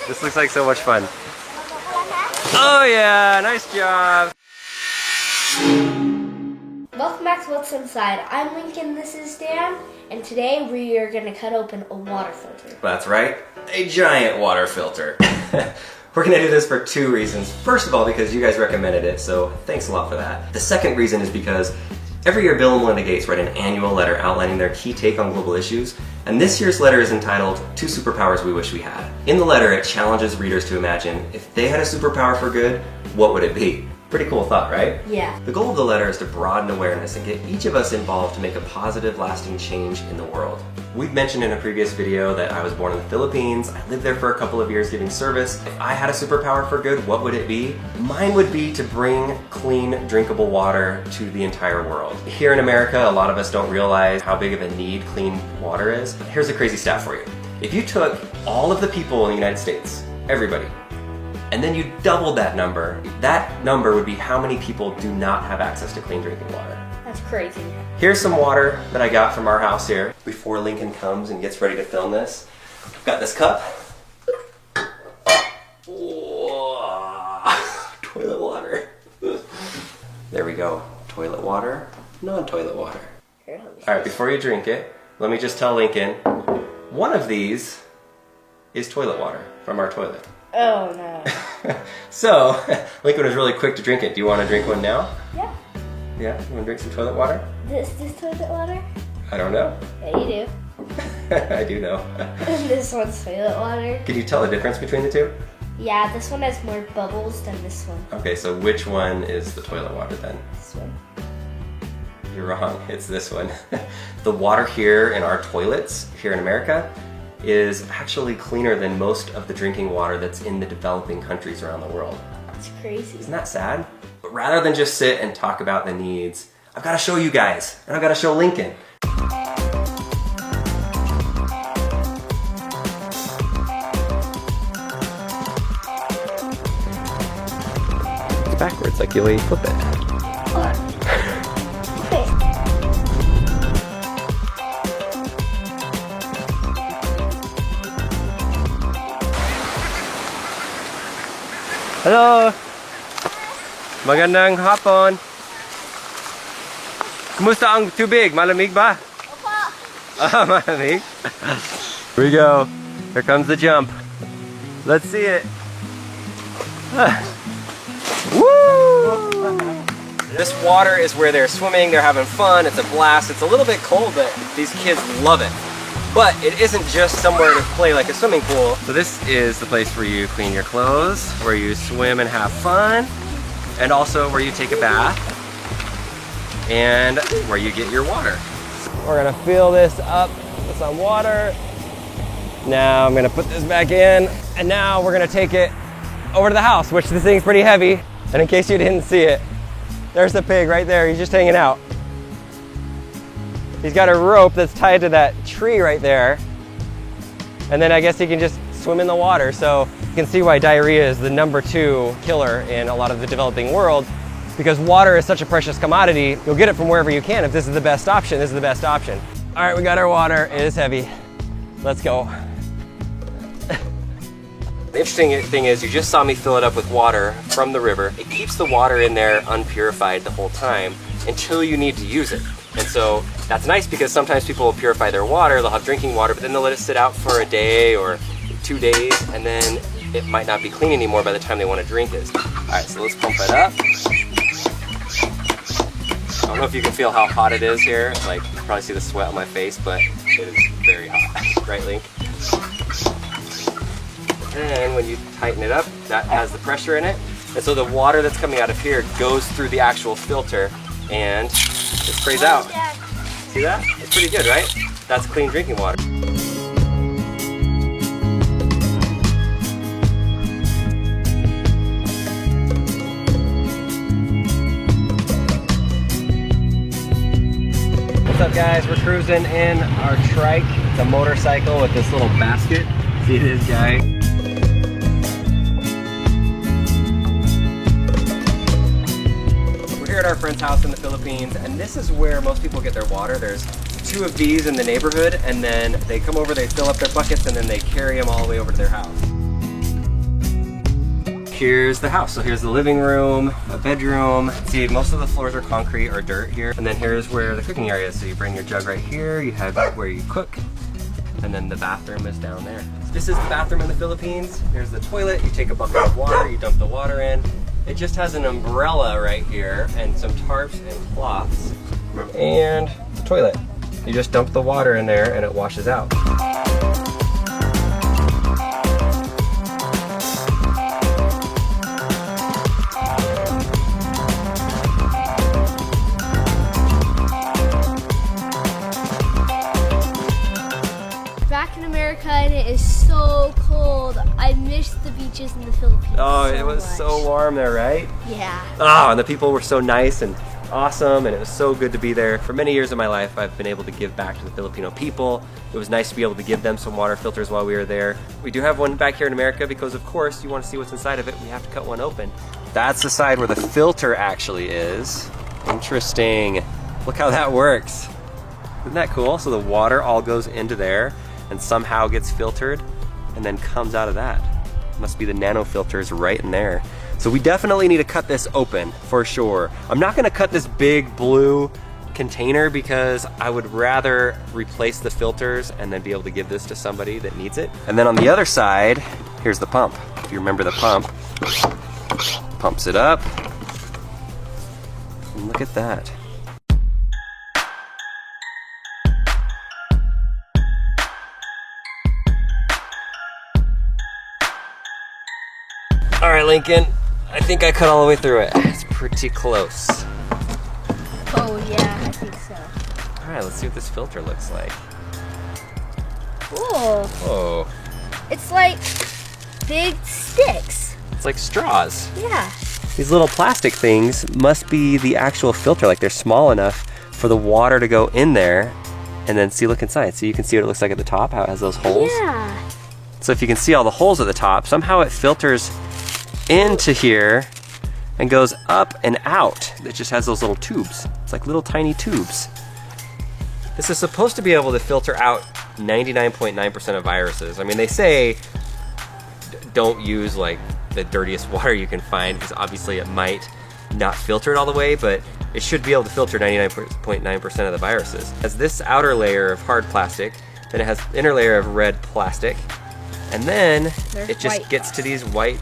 This looks like so much fun. Oh yeah, nice job. Welcome back to What's Inside. I'm Lincoln, this is Dan, and today we are going to cut open a water filter. That's right, a giant water filter. We're gonna do this for two reasons. First of all, because you guys recommended it, so thanks a lot for that. The second reason is because every year Bill and Melinda Gates write an annual letter outlining their key take on global issues, and this year's letter is entitled, 2 Superpowers We Wish We Had. In the letter, it challenges readers to imagine, if they had a superpower for good, what would it be? Pretty cool thought, right? Yeah. The goal of the letter is to broaden awareness and get each of us involved to make a positive, lasting change in the world. We've mentioned in a previous video that I was born in the Philippines. I lived there for a couple of years giving service. If I had a superpower for good, what would it be? Mine would be to bring clean, drinkable water to the entire world. Here in America, a lot of us don't realize how big of a need clean water is. Here's a crazy stat for you. If you took all of the people in the United States, everybody, and then you doubled that number would be how many people do not have access to clean drinking water. That's crazy. Here's some water that I got from our house here before Lincoln comes and gets ready to film this. I've got this cup. Whoa. Toilet water. There we go. Toilet water, non-toilet water. All right, before you drink it, let me just tell Lincoln, one of these is toilet water from our toilet. Oh no. So, Lincoln was really quick to drink it. Do you want to drink one now? Yeah. Yeah? You want to drink some toilet water? This toilet water? I don't know. Yeah, you do. I do know. This one's toilet water. Can you tell the difference between the two? Yeah, this one has more bubbles than this one. Okay, so which one is the toilet water then? This one. You're wrong. It's this one. The water here in our toilets, here in America, is actually cleaner than most of the drinking water that's in the developing countries around the world. That's crazy. Isn't that sad? But rather than just sit and talk about the needs, I've got to show you guys, and I've got to show Lincoln. It's backwards, like the way you flip it. Hello! Magandang hapon! Kumusta ang tubig? Malamig ba? Opo! Ah, malamig? Here we go. Here comes the jump. Let's see it. Woo! This water is where they're swimming, they're having fun, it's a blast. It's a little bit cold, but these kids love it. But it isn't just somewhere to play like a swimming pool. So this is the place where you clean your clothes, where you swim and have fun, and also where you take a bath, and where you get your water. We're gonna fill this up with some water. Now I'm gonna put this back in, and now we're gonna take it over to the house, which this thing's pretty heavy. And in case you didn't see it, there's the pig right there, he's just hanging out. He's got a rope that's tied to that tree right there. And then I guess he can just swim in the water. So you can see why diarrhea is the #2 killer in a lot of the developing world, because water is such a precious commodity. You'll get it from wherever you can. If this is the best option, this is the best option. All right, we got our water. It is heavy. Let's go. The interesting thing is you just saw me fill it up with water from the river. It keeps the water in there unpurified the whole time until you need to use it. And so that's nice because sometimes people will purify their water, they'll have drinking water, but then they'll let it sit out for a day or 2 days, and then it might not be clean anymore by the time they want to drink it. All right, so let's pump it up. I don't know if you can feel how hot it is here. Like, you can probably see the sweat on my face, but it is very hot. Right, Link? And when you tighten it up, that has the pressure in it. And so the water that's coming out of here goes through the actual filter and it sprays out. See that? It's pretty good, right? That's clean drinking water. What's up, guys? We're cruising in our trike. It's a motorcycle with this little basket. See this guy? We're here at our friend's house in the Philippines, and this is where most people get their water. There's 2 of these in the neighborhood, and then they come over, they fill up their buckets, and then they carry them all the way over to their house. here's the house. So here's the living room, a bedroom. See, most of the floors are concrete or dirt here. And then here's where the cooking area is. So you bring your jug right here, you have where you cook, and then the bathroom is down there. This is the bathroom in the Philippines. Here's the toilet. You take a bucket of water, you dump the water in. It just has an umbrella right here and some tarps and cloths. And the toilet. You just dump the water in there and it washes out. Back in America and it is so cold. I miss the beaches in the Philippines. Oh, so it was much. so warm there, right? Yeah. Oh, and the people were so nice and awesome, and it was so good to be there. For many years of my life, I've been able to give back to the Filipino people. It was nice to be able to give them some water filters while we were there. We do have one back here in America because, of course, you want to see what's inside of it. We have to cut one open. That's the side where the filter actually is. Interesting. Look how that works. Isn't that cool? So the water all goes into there and somehow gets filtered and then comes out of that. Must be the nano filters right in there. So we definitely need to cut this open for sure. I'm not gonna cut this big blue container because I would rather replace the filters and then be able to give this to somebody that needs it. And then on the other side, here's the pump. If you remember the pump, pumps it up. And look at that. All right, Lincoln, I think I cut all the way through it. It's pretty close. Oh yeah, I think so. All right, let's see what this filter looks like. Cool. Oh, It's like big sticks. it's like straws. Yeah. These little plastic things must be the actual filter, like they're small enough for the water to go in there and then see, look inside. So you can see what it looks like at the top, how it has those holes. Yeah. So if you can see all the holes at the top, somehow it filters into here and goes up and out. It just has those little tubes. It's like little tiny tubes. This is supposed to be able to filter out 99.9% of viruses. I mean, they say don't use like the dirtiest water you can find because obviously it might not filter it all the way, but it should be able to filter 99.9% of the viruses. It has this outer layer of hard plastic, then it has inner layer of red plastic, and then it just white gets to these white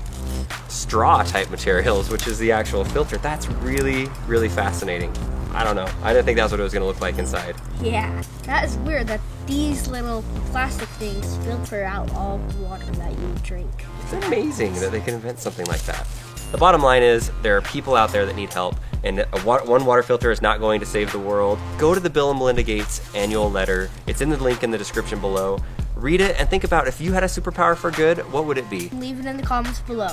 straw type materials, which is the actual filter. That's really, really fascinating. I don't know. I didn't think that's what it was gonna look like inside. Yeah. That is weird that these little plastic things filter out all the water that you drink. It's amazing that they can invent something like that. The bottom line is there are people out there that need help, and one water filter is not going to save the world. Go to the Bill and Melinda Gates annual letter. It's in the link in the description below. Read it and think about if you had a superpower for good, what would it be? Leave it in the comments below.